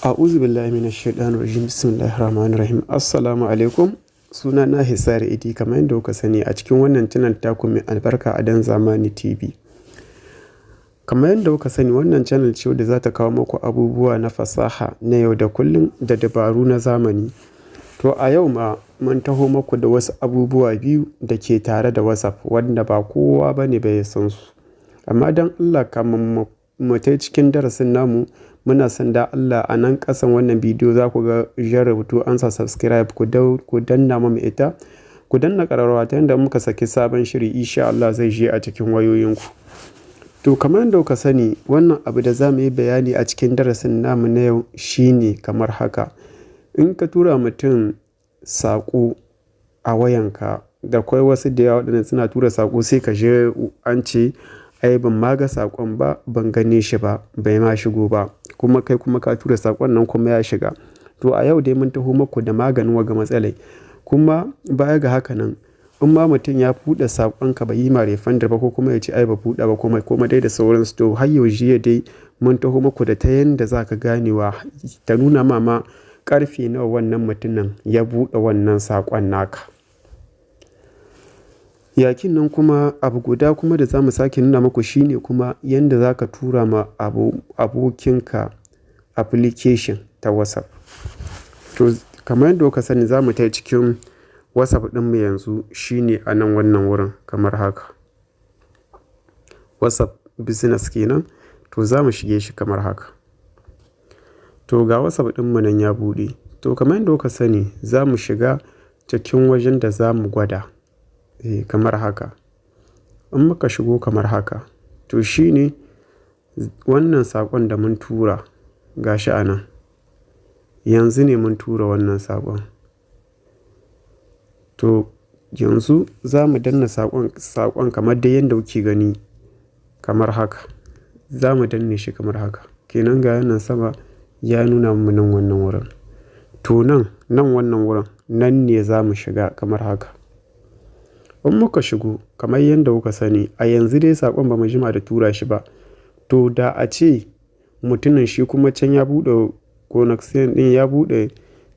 A'udhu billahi minash shaitanir rajim. Bismillahir rahmanir rahim. Assalamu alaikum. Suna na Hassan kamar yadda kuka sani a cikin wannan channel taku mai albarka Adan zamani TV. Kamar yadda kuka sani wannan channel ce da za ta kawo muku abubuwa na fasaha na yau da kullum da dabaru na zamani. To a yau ma mun taho muku da wasu abubuwa biyu da ke tare da WhatsApp wanda ba kowa bane bai san su. Amma dan Allah kamar mu tai cikin darasin namu muna son da Allah a nan ƙasan wannan bidiyo za ku ga jan rubutu an sa subscribe ku danna mu ita ku danna ƙararrawa ta yadda muka saki sabon shiri insha Allah zai je a cikin wayoyinku. To kamar yadda kuka sani wannan abu da za mu yi bayani a cikin darasin namu na yau shine kamar haka. In ka tura mutum saƙo a wayanka da kwai wasu da yawa waɗanda suna tura saƙo sai ka je an ce ai ban ma ga saƙon ba, ban gane shi ba, bai ma shigo ba, kuma kai kuma ka tura saƙon nan kuma ya shiga. To a yau dai mun taho muku da maganin waga matsalai. Kuma baya ga haka nan in ma mutum ya buɗe saƙonka bai yi ma refundar ba ko kuma ya ce ai ba buɗe ba kuma dai da sauransu, to har yau jiya dai mun taho muku da ta yanda za ka ganewa ta nuna ma ƙarfe nawa wannan mutumin ya buɗe wannan saƙon naka. Yakin nan kuma abu guda kuma da za mu sake nuna muku shine kuma yanda za ka tura ma abokinka application ta WhatsApp. To kamar yadda kuka sani za mu tai cikin WhatsApp ɗinmu yanzu shine a nan wannan wurin kamar haka. WhatsApp business kenan, to za mu shige shi kamar haka. To ga WhatsApp ɗinmu nan ya buɗe. To kamar yadda kuka sani za mu shiga cikin wajen da za mu gwada. Kamar haka. In muka shigo kamar haka to shine wannan saƙon da mun tura gashi a nan. Yanzu ne mun tura wannan saƙon. To yanzu za mu danna saƙon kamar dai yadda kuke gani kamar haka. Za mu danne shi kamar haka. Kenan ga yanan sama ya nuna mu nan wannan wurin. To nan wannan wurin nan ne za mu shiga kamar haka. In muka shigo kamar yadda kuka sani a yanzu dai saƙon ba mu jima da tura shi ba. To da a ce mutumin shi kuma can ya buɗe connection ɗin, ya buɗe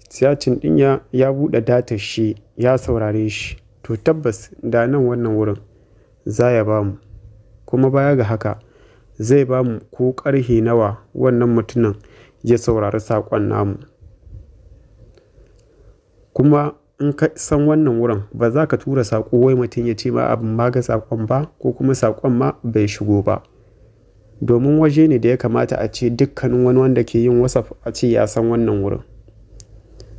chatting ɗin, ya buɗe data shi ya saurare shi, to tabbas da nan wannan wurin za ya ba mu. Kuma baya ga haka zai ba mu ko ƙarhe nawa wannan mutumin ya saurari saƙon namu. Kuma in ka san wannan wurin ba za ka tura saƙo wai mutum ya ce ma abin ma ga saƙon ba ko kuma saƙon ma bai shigo ba. Domin waje ne da ya kamata a ce dukkanin wani wanda ke yin WhatsApp a ce ya san wannan wurin.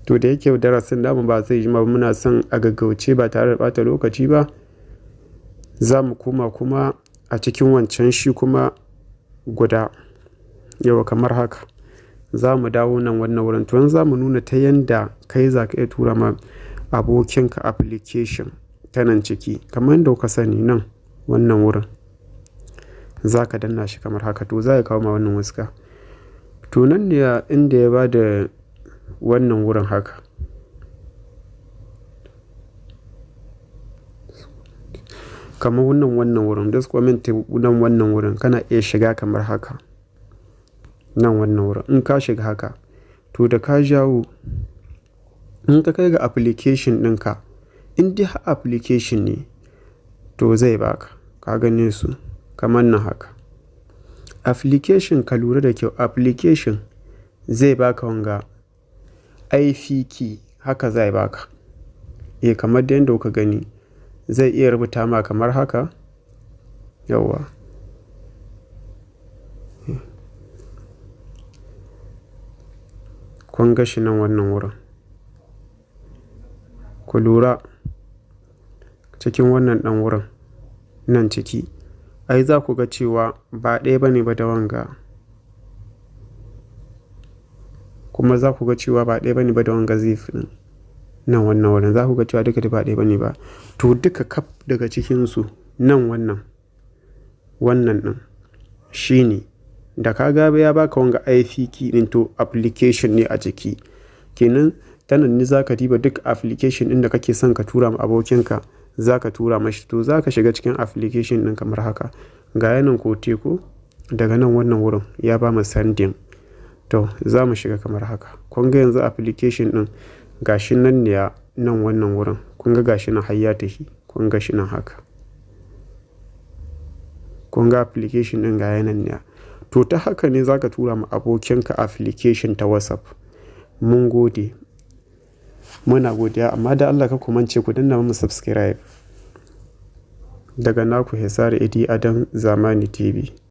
To da yake darasin namu ba zai jima muna son a gaggauce ba tare da ɓata lokaci ba, za mu koma kuma a cikin wancan shi kuma guda yawa kamar haka. Za mu dawo nan wannan wurin. To yanzu za mu nuna ta yanda kai za ka iya tura ma abokinka application ta nan ciki kamar yadda kuka sani nan wannan wurin za ka danna shi kamar haka. To za ya kawo ma wannan wuska. To nan ne inda ya ba da wannan wurin haka. Kamar wannan wurin just comment nan wannan wurin kana iya shiga kamar haka. Nan wannan wurin in ka shiga haka to da ka jawo in ka kai ga application ɗinka, in dai application ne to zai baka, ka gane su kamar nan haka. Application ka lura da kyau, application zai baka wanga IP key haka zai baka. Kamar da yadda kuka gani zai iya rubuta ma kamar haka yawa. Kun ga shi nan wannan wurin. Ku lura cikin wannan ɗan wurin nan ciki ai za ku ga cewa ba ɗaya bane ba da wanga. Kuma za ku ga cewa ba ɗaya bane ba da wanga zif ɗin nan wannan wurin. Za ku ga cewa duka ba ɗaya bane ba. To duka kaf daga cikinsu nan wannan ɗin shi ne da ka ga ya baka wanga IP key ɗin to application ne a ciki. Kenan ta nan ne za ka diba duk application ɗin da kake son ka tura ma abokinka za ka tura mashi. To za ka shiga cikin application ɗin kamar haka. Ga yanan ko teku daga nan wannan wurin ya ba mu sending. To za mu shiga kamar haka. Kun ga yanzu application ɗin gashi nan ne nan wannan wurin. Kun ga gashi nan har ya tafi. Kun ga shi nan haka. Kun ga application ɗin ga yanan ne. To ta haka ne za ka tura ma abokinka application ta WhatsApp. Mun gode. Muna godiya amma da Allah ka kumance ku danna mu subscribe. Daga naku Hassan Adan Zamani TV.